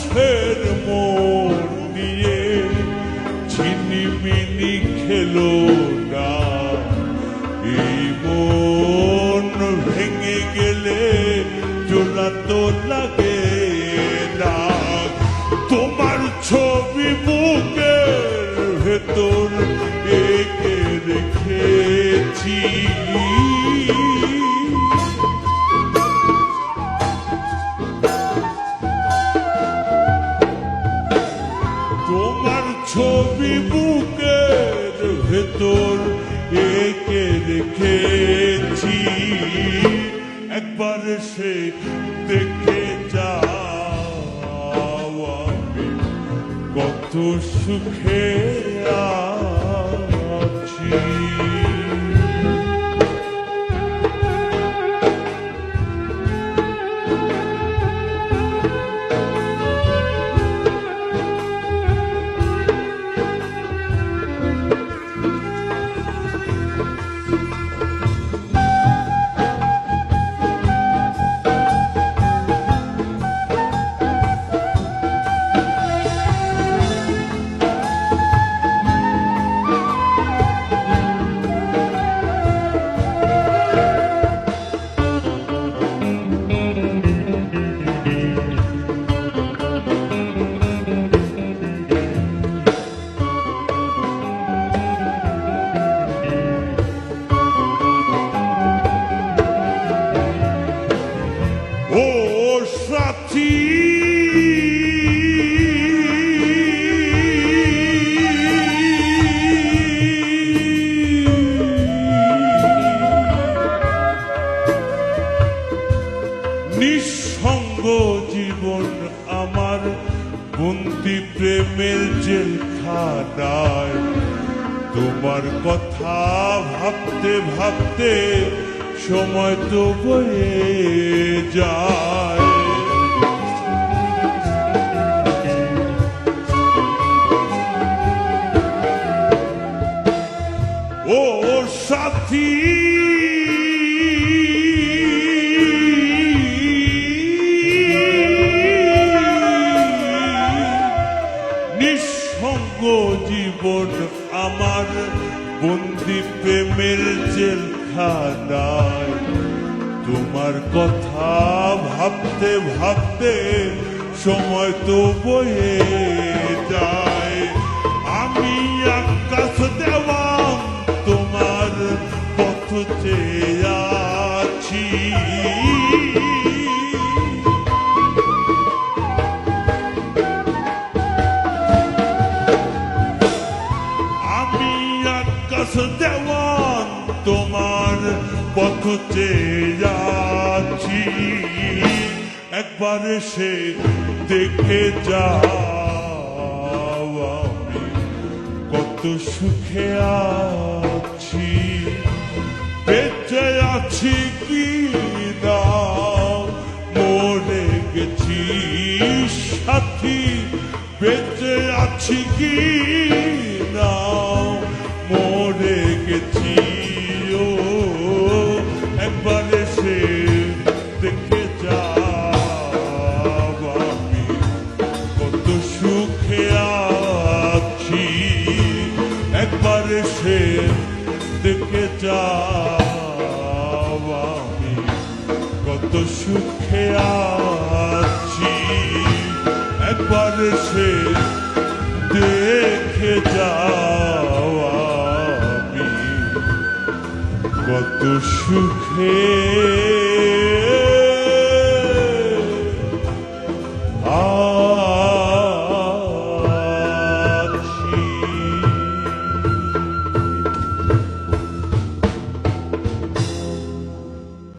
মানুষের মন নিয়ে ছিনিমিনি খেলো না। এই মন ভেঙে গেলে জোড়া তো লাগে না। তোমার ছবি বুকের ভেতর এঁকে রেখেছি। তোমার ছবি বুকের ভেতর এঁকে রেখেছি। একবার সে দেখে যাও আমি কত সুখে আছি। ও সাথী, নিঃসঙ্গ জীবন আমার বন্দি প্রেমের জেলখানায়। তোমার কথা ভাবতে ভাবতে সময় তো বয়ে যায়। ও সাথী, নিঃসঙ্গ জীবন আমার বন্দি প্রেমের জেলখানায়। তোমার কথা ভাবতে ভাবতে সময় তো বয়ে যায়। আমি আকাশ দেওয়ান তোমার পথ চেয়ে আছি। আমি আকাশ দেওয়ান তোমার পথ চেয়ে যাচ্ছি। একবার সে দেখে যাও আমি কত সুখে আছি। বেঁচে আছি কি না মরে গেছি সাথী। বেঁচে আছি কি না মরে গেছি। ও একবার সে দেখে যাও আমি কত সুখে আছি। একবার সে দেখে যাও আমি কত সুখে আছি। একবার সে দেখে যাও আমি কত সুখে